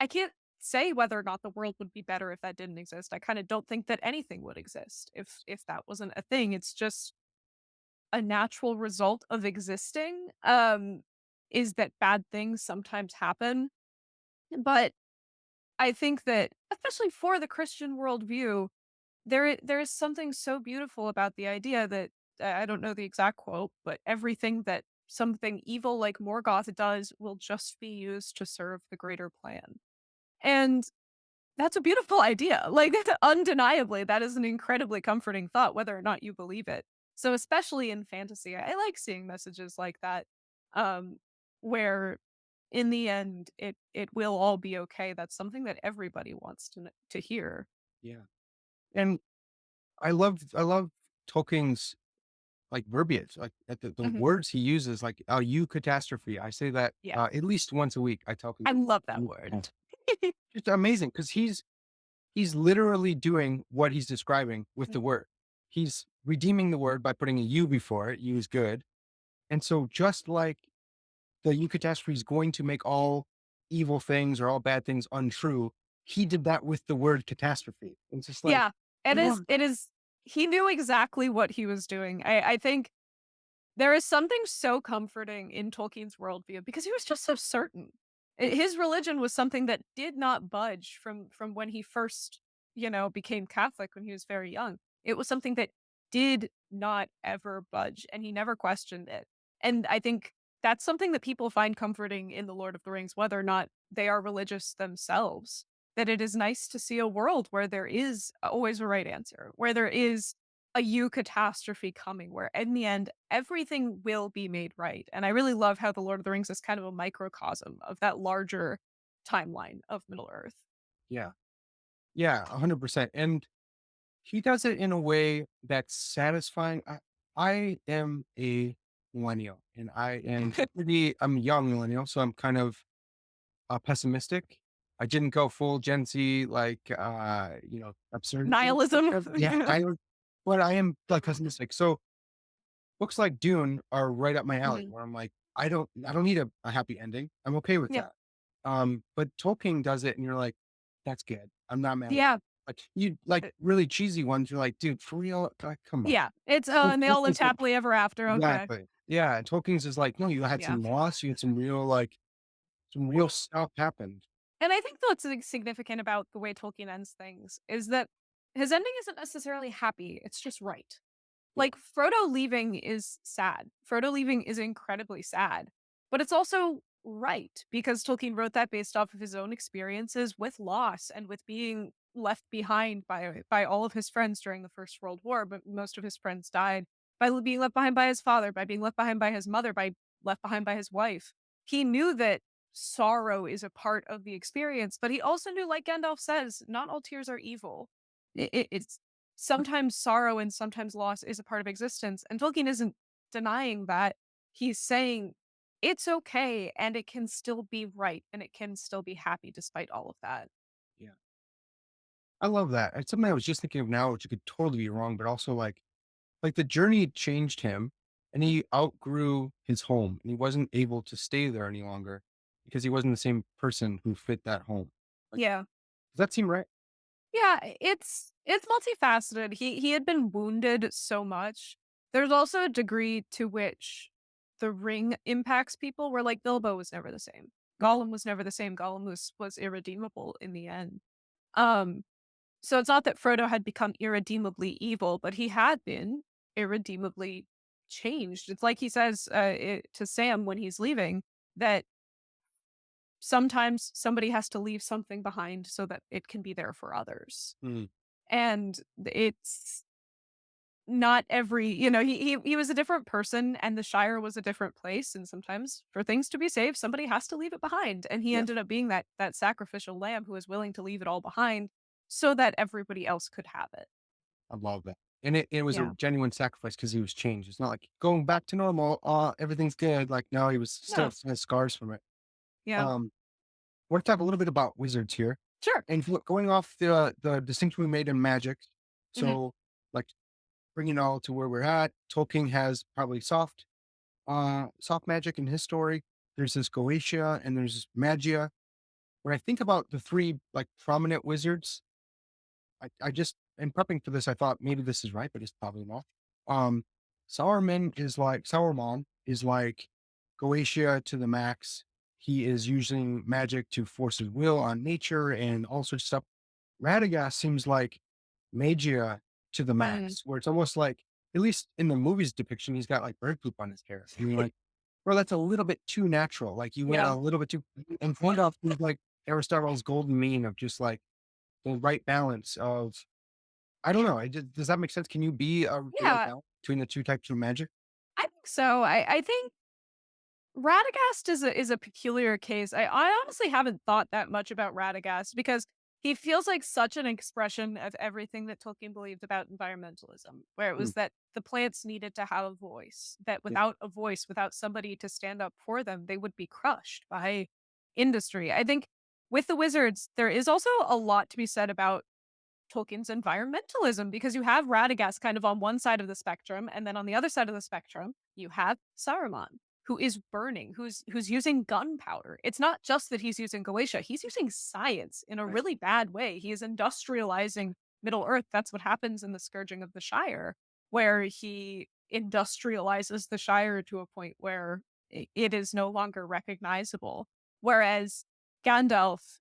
I can't say whether or not the world would be better if that didn't exist. I kinda don't think that anything would exist if that wasn't a thing. It's just a natural result of existing, is that bad things sometimes happen. But I think that, especially for the Christian worldview, there is something so beautiful about the idea that I don't know the exact quote, but everything that something evil like Morgoth does will just be used to serve the greater plan. And that's a beautiful idea. Like, undeniably, that is an incredibly comforting thought, whether or not you believe it. So, especially in fantasy, I like seeing messages like that, um, where in the end, it will all be okay. That's something that everybody wants to hear. Yeah. And I love Tolkien's like verbiage, like at the Mhm. words he uses, like you catastrophe. I say that Yeah, at least once a week. I tell I people love that "You word. cat-" just amazing because he's literally doing what he's describing with the Mhm. word. He's redeeming the word by putting a U before it. U is good. And so just like the you catastrophe is going to make all evil things or all bad things untrue, he did that with the word catastrophe. It's just like, Yeah, it yeah, is he knew exactly what he was doing. I think there is something so comforting in Tolkien's worldview because he was just so certain. His religion was something that did not budge from when he first, became Catholic when he was very young. It was something that did not ever budge, and he never questioned it. And I think that's something that people find comforting in The Lord of the Rings, whether or not they are religious themselves. That it is nice to see a world where there is always a right answer, where there is a catastrophe coming where in the end everything will be made right. And I really love how the Lord of the Rings is kind of a microcosm of that larger timeline of Middle Earth. Yeah. Yeah, 100%. And he does it in a way that's satisfying. I am a millennial and I'm a young millennial, so I'm kind of pessimistic. I didn't go full Gen Z, like, absurdity. Nihilism. Yeah, but I am like pessimistic. So books like Dune are right up my alley Mhm. where I'm like, I don't need a happy ending. I'm okay with Yeah. that. But Tolkien does it and you're like, that's good. I'm not mad at Yeah. like you like Uh, really cheesy ones, you're like, dude, for real? Like, come on. yeah. It's Well, and they all lived Tolkien's like happily ever after. Okay. exactly. Yeah, and Tolkien's is like, no, you had Yeah. some loss, you had some real, like some real stuff happened. And I think what's significant about the way Tolkien ends things is that his ending isn't necessarily happy. It's just right. Yeah. Like, Frodo leaving is sad. Frodo leaving is incredibly sad, but it's also right because Tolkien wrote that based off of his own experiences with loss and with being left behind by all of his friends during the First World War, but most of his friends died by being left behind by his father, by being left behind by his mother, by left behind by his wife. He knew that sorrow is a part of the experience, but he also knew, like Gandalf says, not all tears are evil. It's sometimes sorrow and sometimes loss is a part of existence. And Tolkien isn't denying that. He's saying it's okay and it can still be right and it can still be happy despite all of that. Yeah. I love that. It's something I was just thinking of now, which could totally be wrong, but also like the journey changed him and he outgrew his home and he wasn't able to stay there any longer because he wasn't the same person who fit that home. Like, Yeah. does that seem right? Yeah, it's multifaceted. He had been wounded so much. There's also a degree to which the ring impacts people where like Bilbo was never the same. Gollum was never the same. Gollum was irredeemable in the end. Um So it's not that Frodo had become irredeemably evil, but he had been irredeemably changed. It's like he says to Sam when he's leaving that sometimes somebody has to leave something behind so that it can be there for others. Mm, And it's not every, he was a different person and the Shire was a different place. And sometimes for things to be saved, somebody has to leave it behind. And he yeah. ended up being that sacrificial lamb who was willing to leave it all behind so that everybody else could have it. I love that. And it was a Yeah. genuine sacrifice because he was changed. It's not like going back to normal. Everything's good. Like, no, he was still No. has scars from it. Yeah. Um, want to talk a little bit about wizards here. Sure. And going off the distinction we made in magic. Mhm. So, like, bringing it all to where we're at, Tolkien has probably soft magic in his story. There's this Goetia and there's this Magia. When I think about the three like prominent wizards, I just in prepping for this, I thought maybe this is right, but it's probably not. Um, Sauron is like Goetia to the max. He is using magic to force his will on nature and all sorts of stuff. Radagast seems like Magia to the Mhm. max, where it's almost like, at least in the movie's depiction, he's got like bird poop on his hair. And you're like, bro, that's a little bit too natural. Like you went Yeah. a little bit too, and Gandalf is like Aristotle's golden mean of just like the right balance of, I don't know. Does that make sense? Can you be the right Yeah, balance between the two types of magic? I think so. I think Radagast is a peculiar case. I honestly haven't thought that much about Radagast because he feels like such an expression of everything that Tolkien believed about environmentalism, where it Mm, was that the plants needed to have a voice, that yeah, without a voice, without somebody to stand up for them, they would be crushed by industry. I think with the wizards, there is also a lot to be said about Tolkien's environmentalism because you have Radagast kind of on one side of the spectrum, and then on the other side of the spectrum, you have Saruman, who is burning, who's using gunpowder. It's not just that he's using Goetia, he's using science in a right. really bad way. He is industrializing Middle Earth. That's what happens in the Scourging of the Shire, where he industrializes the Shire to a point where it is no longer recognizable. Whereas Gandalf,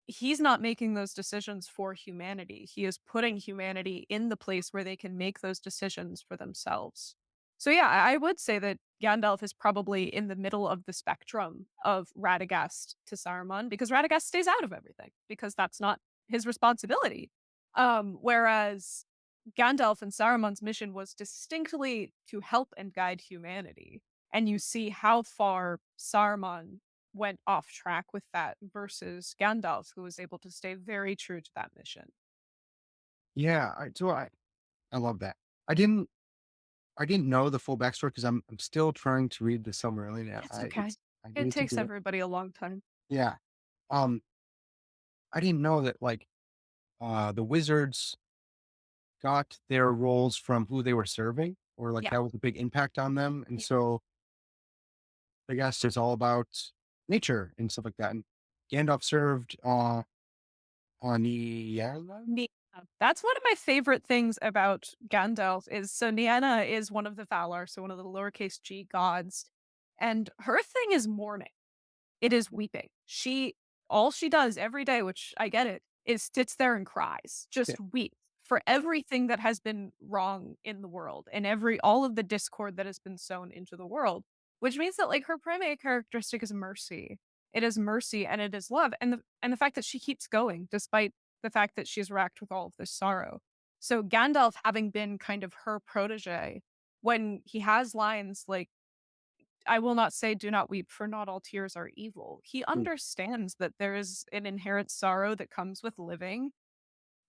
he's not making those decisions for humanity. He is putting humanity in the place where they can make those decisions for themselves. So yeah, I would say that Gandalf is probably in the middle of the spectrum of Radagast to Saruman because Radagast stays out of everything because that's not his responsibility. Whereas Gandalf and Saruman's mission was distinctly to help and guide humanity. And you see how far Saruman went off track with that versus Gandalf, who was able to stay very true to that mission. Yeah, I love that. I didn't I didn't know the full backstory because I'm still trying to read the Silmarillion. It's okay. I It need to takes do it. everybody a long time. Yeah. Um, I didn't know that like the wizards got their roles from who they were serving, or like Yeah. that was a big impact on them. And Yeah. so I guess it's all about nature and stuff like that. And Gandalf served on Niala. Nienna. That's one of my favorite things about Gandalf is so Nienna is one of the Valar, so one of the lowercase g gods, and her thing is mourning. It is weeping. She all she does every day, which I get it, is sits there and cries, Yeah. just weeps for everything that has been wrong in the world and every all of the discord that has been sown into the world, which means that like her primary characteristic is mercy. It is mercy and it is love and the fact that she keeps going despite the fact that she's racked with all of this sorrow. So Gandalf having been kind of her protege when he has lines like I will not say do not weep, for not all tears are evil. He Mm. understands that there is an inherent sorrow that comes with living,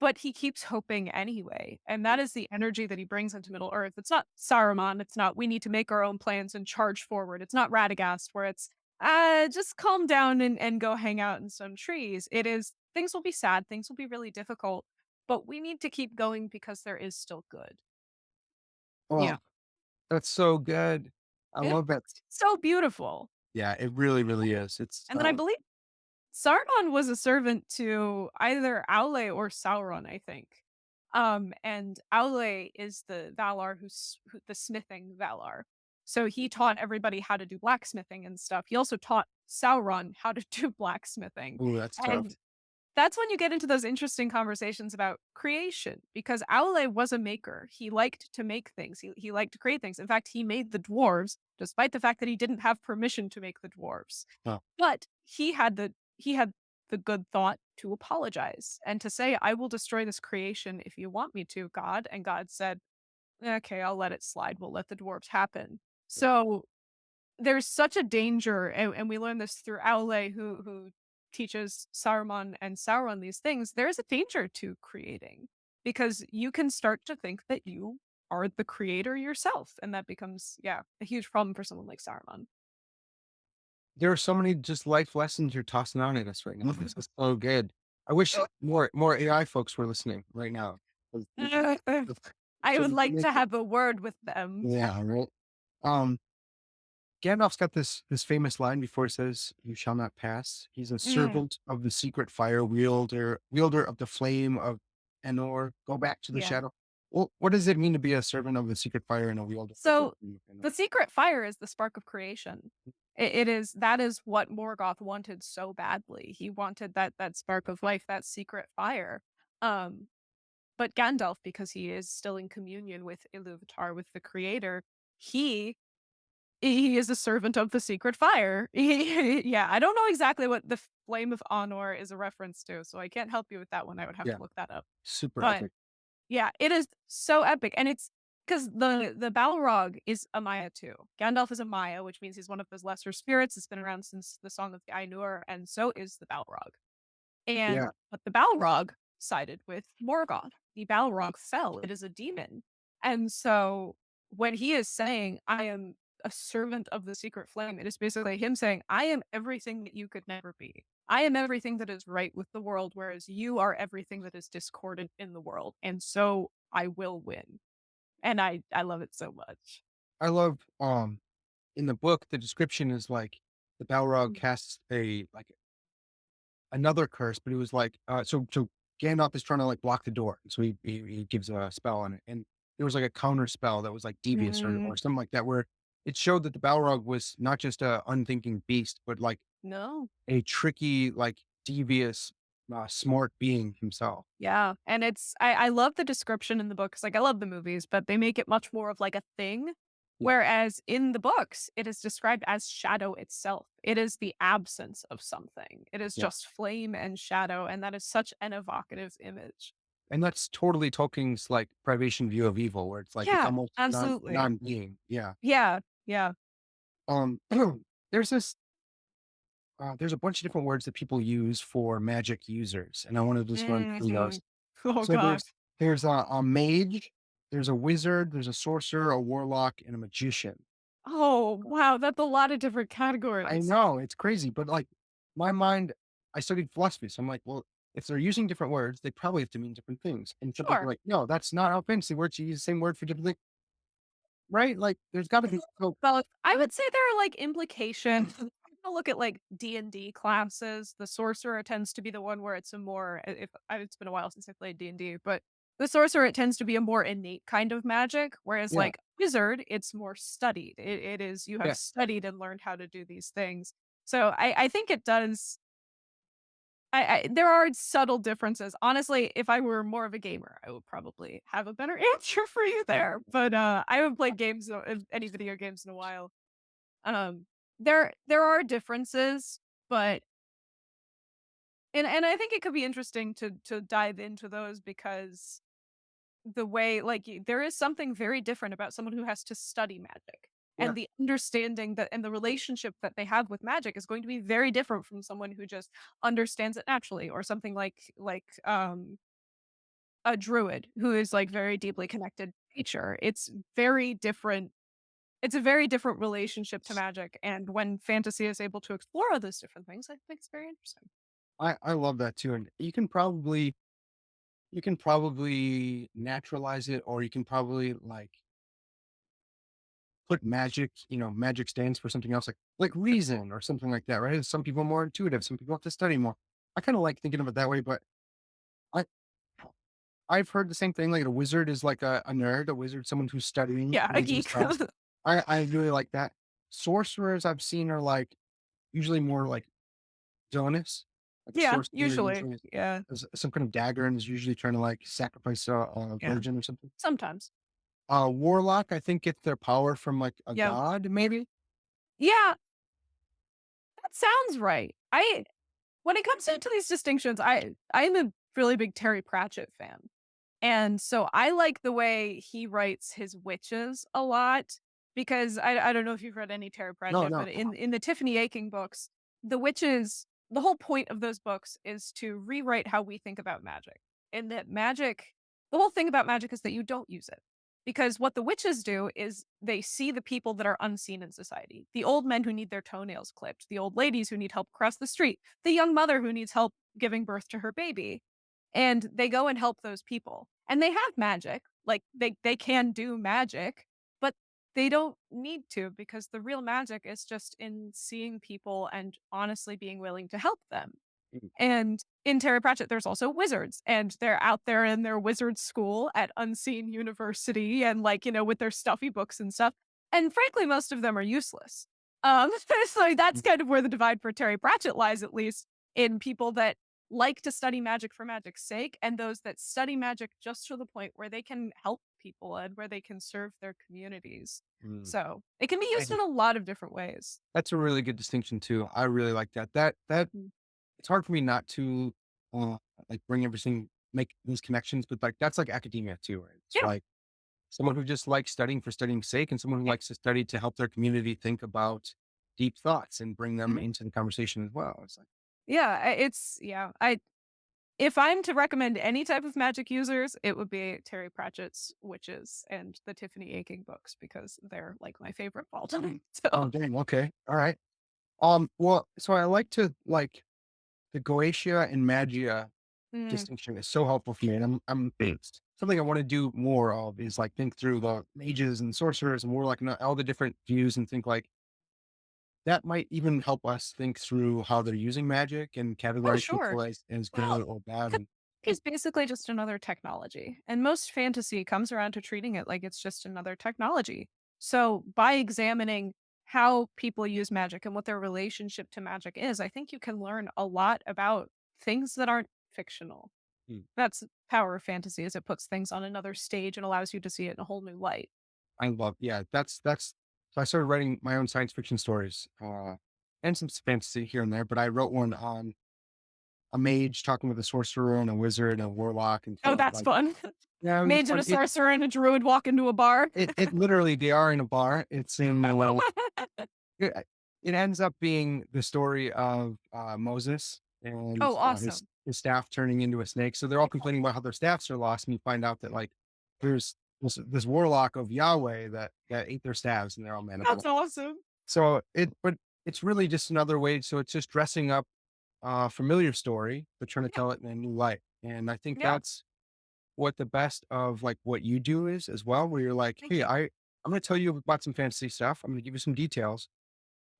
but he keeps hoping anyway. And that is the energy that he brings into Middle Earth. It's not Saruman. It's not we need to make our own plans and charge forward. It's not Radagast where it's just calm down and go hang out in some trees. It is things will be sad, things will be really difficult, but we need to keep going because there is still good. Yeah. Oh, that's so good. I It's love that. so beautiful. Yeah, it really, really is. It's And then I believe Saruman was a servant to either Aule or Sauron, I think. And Aule is the Valar who the smithing Valar. So he taught everybody how to do blacksmithing and stuff. He also taught Sauron how to do blacksmithing. ooh, that's tough. And that's when you get into those interesting conversations about creation because Aule was a maker. He liked to make things. He liked to create things. In fact, he made the dwarves despite the fact that he didn't have permission to make the dwarves. Oh, But he had the good thought to apologize and to say, "I will destroy this creation if you want me to, God." And God said, "Okay, I'll let it slide. We'll let the dwarves happen." So there's such a danger, and we learn this through Aule, who teaches Saruman and Sauron these things. There is a danger to creating because you can start to think that you are the creator yourself, and that becomes, yeah, a huge problem for someone like Saruman. there are so many just life lessons you're tossing on at us right now. This is so good. I wish more AI folks were listening right now. 'Cause it's I so would you can like make to it. have a word with them. Yeah, right. Um, Gandalf's got this famous line before he says, "You shall not pass." He's a Mm, servant of the secret fire, wielder of the flame of Enor. Go back to the yeah. shadow. Well, what does it mean to be a servant of the secret fire and a wielder of the So flame of Enor? the secret fire is the spark of creation. It is that is what Morgoth wanted so badly. He wanted that spark of life, that secret fire. Um, but Gandalf, because he is still in communion with Iluvatar, with the creator, he he is a servant of the secret fire. Yeah, I don't know exactly what the flame of Honor is a reference to, so I can't help you with that one. I would have Yeah, to look that up. super But epic. yeah, it is so epic, and it's because the Balrog is a Maya too. Gandalf is a Maya, which means he's one of those lesser spirits. It's been around since the Song of the Ainur, and so is the Balrog. Yeah, But the Balrog sided with Morgoth. The Balrog fell. It is a demon. And so when he is saying, I am a servant of the secret flame, it is basically him saying, I am everything that you could never be. I am everything that is right with the world, whereas you are everything that is discordant in the world. And so I will win. And I love it so much. I love. In the book, the description is like the Balrog Mm, casts a like another curse, but it was like, so Gandalf is trying to like block the door. So he gives a spell on it. And there was like a counter spell that was like devious mm, or something like that, where it showed that the Balrog was not just a unthinking beast, but like no. a tricky, like devious, smart being himself. Yeah, and it's I love the description in the books, like, I love the movies, but they make it much more of, like, a thing, Yeah. whereas in the books, it is described as shadow itself. It is the absence of something. It is Yeah. just flame and shadow, and that is such an evocative image. And that's totally Tolkien's like privation view of evil, where it's like it's Yeah, almost absolutely. non-being. Yeah. Yeah, yeah. Um, there's this there's a bunch of different words that people use for magic users, and I want to just run through those. Mhm. Oh So gosh. there's a mage, there's a wizard, there's a sorcerer, a warlock, and a magician. Oh, wow, that's a lot of different I categories. know it's crazy, but like my mind, I studied philosophy, so I'm like, well, if they're using different words, they probably have to mean different things. And some people are Sure. like, no, that's not how fantasy works. You use the same word for different things, right? Like, there's got to be. So, Both. I would say there are, like, implications. I look at, like, D&D classes. The sorcerer tends to be the one where it's a more if it's been a while since I played D&D, but the sorcerer, it tends to be a more innate kind of magic, whereas, yeah, like, wizard, it's more studied. It is you have yeah. studied and learned how to do these things. So I think it does I there are subtle differences. Honestly, if I were more of a gamer, I would probably have a better answer for you there, but, I haven't played games any video games in a while. Um, there are differences, but and I think it could be interesting to dive into those because the way there is something very different about someone who has to study magic. Yeah. And the understanding that and the relationship that they have with magic is going to be very different from someone who just understands it naturally or something like a druid who is like very deeply connected to nature. It's a very different relationship to magic, and when fantasy is able to explore all those different things, I think it's very interesting. I love that too, and you can probably naturalize it, or you can probably like put magic. You know, magic stands for something else, like reason or something like that, right? Some people are more intuitive. Some people have to study more. I kind of like thinking of it that way, but I I've heard the same thing. Like a wizard is like a nerd. A wizard, someone who's studying Yeah, a reads and geek. stuff. I really like that. Sorcerers I've seen are like usually more like villainous. Like a Yeah, sorcerer usually. usually Yeah, has some kind of dagger and is usually trying to like sacrifice a yeah. virgin or something. Sometimes. Warlock, I think gets their power from like a Yeah. god, maybe. Yeah, that sounds right. I when it comes into these distinctions, I'm a really big Terry Pratchett fan. And so I like the way he writes his witches a lot because I don't know if you've read any Terry No, Pratchett, but no. in the Tiffany Aching books, the witches the whole point of those books is to rewrite how we think about magic. And that magic the whole thing about magic is that you don't use it. Because what the witches do is they see the people that are unseen in society. The old men who need their toenails clipped, the old ladies who need help across the street, the young mother who needs help giving birth to her baby, and they go and help those people. And they have magic, like, they can do magic, but they don't need to because the real magic is just in seeing people and honestly being willing to help them. Mm, And in Terry Pratchett, there's also wizards, and they're out there in their wizard school at Unseen University and, like, with their stuffy books and stuff, and frankly, most of them are useless. So that's mm, kind of where the divide for Terry Pratchett lies, at least, in people that like to study magic for magic's sake, and those that study magic just to the point where they can help people and where they can serve their communities. mm. So, it can be used in a lot of different ways. That's a really good distinction too. I really like that. That Mm. it's hard for me not to uh, like bring everything, make those connections, but like that's like academia too, right? It's Yeah, like someone who just likes studying for studying's sake, and someone who yeah, likes to study to help their community think about deep thoughts and bring them mhm. into the conversation as well. It's like, Yeah, I if I'm to recommend any type of magic users, it would be Terry Pratchett's Witches and the Tiffany Aching books because they're, like, my favorite of all time. So oh dang, okay, all right. Well, so I like to like the goetia and magia mm, distinction is so helpful for me, and I'm it's something I want to do more of is like think through the mages and sorcerers and more like all the different views and think like that might even help us think through how they're using magic and oh, categorize sure. people as Well, good or bad. 'cause And it's basically just another technology, and most fantasy comes around to treating it like it's just another technology. So, by examining how people use magic and what their relationship to magic is, I think you can learn a lot about things that aren't fictional. mm, That's the power of fantasy is it puts things on another stage and allows you to see it in a whole new light. I love, yeah, that's so I started writing my own science fiction stories and some fantasy here and there, but I wrote one on a mage talking with a sorcerer and a wizard and a warlock, and Oh, so that's like, fun. yeah, it was Mage and fun. a sorcerer and a druid walk into a bar. It literally, they are in a bar. It's in it, it ends up being the story of Moses and Oh, awesome. his staff turning into a snake. So they're all complaining about how their staffs are lost, and you find out that like there's this warlock of Yahweh that ate their staffs, and they're all mad about it. That's awesome. So but it's really just another way. So it's just dressing up a familiar story, but trying to Yeah, tell it in a new light. And I think yeah. that's what the best of like what you do is as well, where you're like, Thank hey, you. I'm going to tell you about some fantasy stuff. I'm going to give you some details.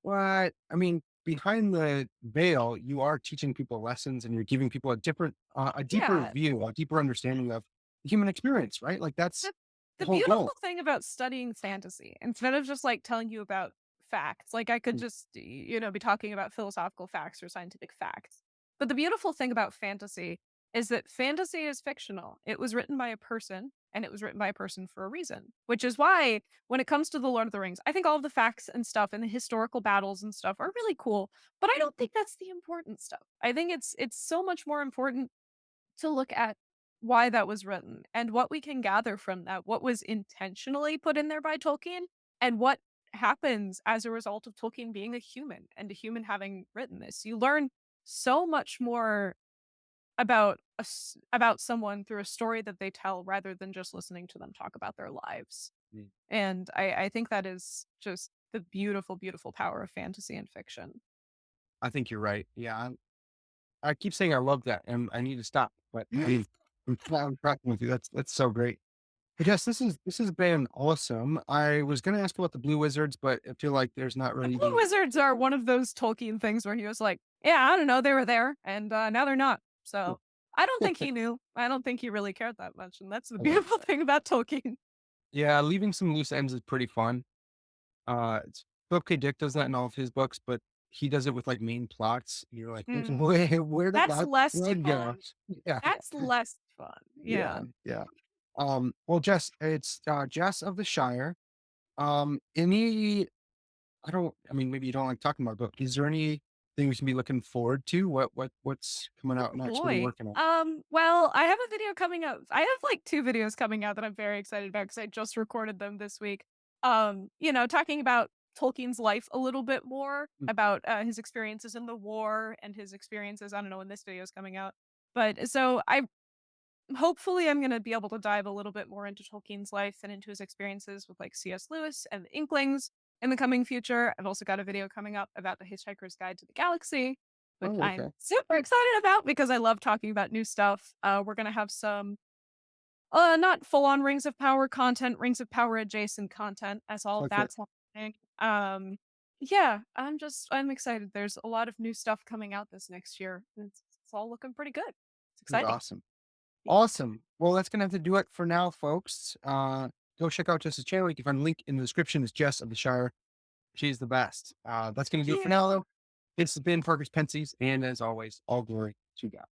What I mean, behind the veil, you are teaching people lessons, and you're giving people a deeper Yeah. view, a deeper understanding of the human experience, right? Like that's The the the whole beautiful goal. thing about studying fantasy, instead of just, like, telling you about facts, like, I could Mm, just, be talking about philosophical facts or scientific facts. But the beautiful thing about fantasy is that fantasy is fictional. It was written by a person, and it was written by a person for a reason, which is why when it comes to The Lord of the Rings, I think all of the facts and stuff and the historical battles and stuff are really cool, but I don't think that's the important stuff. I think it's so much more important to look at why that was written and what we can gather from that, what was intentionally put in there by Tolkien, and what happens as a result of Tolkien being a human and a human having written this. You learn so much more about someone through a story that they tell rather than just listening to them talk about their lives. mm. And I think that is just the beautiful, beautiful power of fantasy and fiction. I think you're right. Yeah, I keep saying I love that, and I need to stop. But I mean, I'm tracking with you. That's so great. But yes, this has been awesome. I was going to ask about the Blue Wizards, but I feel like there's not The really Blue even. Wizards are one of those Tolkien things where he was like, "Yeah, I don't know, they were there, and, now they're not." So, I don't think he knew. I don't think he really cared that much, and that's the I love beautiful that. thing about Tolkien. Yeah, leaving some loose ends is pretty fun. Philip K. Dick does that in all of his books, but he does it with like main plots. You're like, Mm, where did that's that less thread go? fun. Yeah, That's less fun. yeah, Yeah. yeah. Well, Jess, it's Jess of the Shire. Any I mean, maybe you don't like talking about, but is there anything we should be looking forward to? What's coming out Oh, next? What are you boy. working on? Well, I have a video coming out. I have, like, 2 videos coming out that I'm very excited about because I just recorded them this week. Talking about Tolkien's life a little bit more, Mm. about, his experiences in the war and his experiences I don't know when this video is coming out. But so I hopefully I'm gonna be able to dive a little bit more into Tolkien's life and into his experiences with, like, C.S. Lewis and the Inklings in the coming future. I've also got a video coming up about The Hitchhiker's Guide to the Galaxy, which Oh, I'm okay. super excited about because I love talking about new stuff. We're gonna have some, not full-on Rings of Power content, Rings of Power adjacent content as all of Okay. that's happening. Yeah, I'm excited. There's a lot of new stuff coming out this next year. It's all looking pretty good. It's exciting. Awesome. Awesome. Well, that's gonna have to do it for now, folks. Go check out Jess's channel. You can find a link in the description. It's Jess of the Shire. She's the best. That's gonna do it for Yeah. now, though. It's been Parker's Pensées, and as always, all glory to God.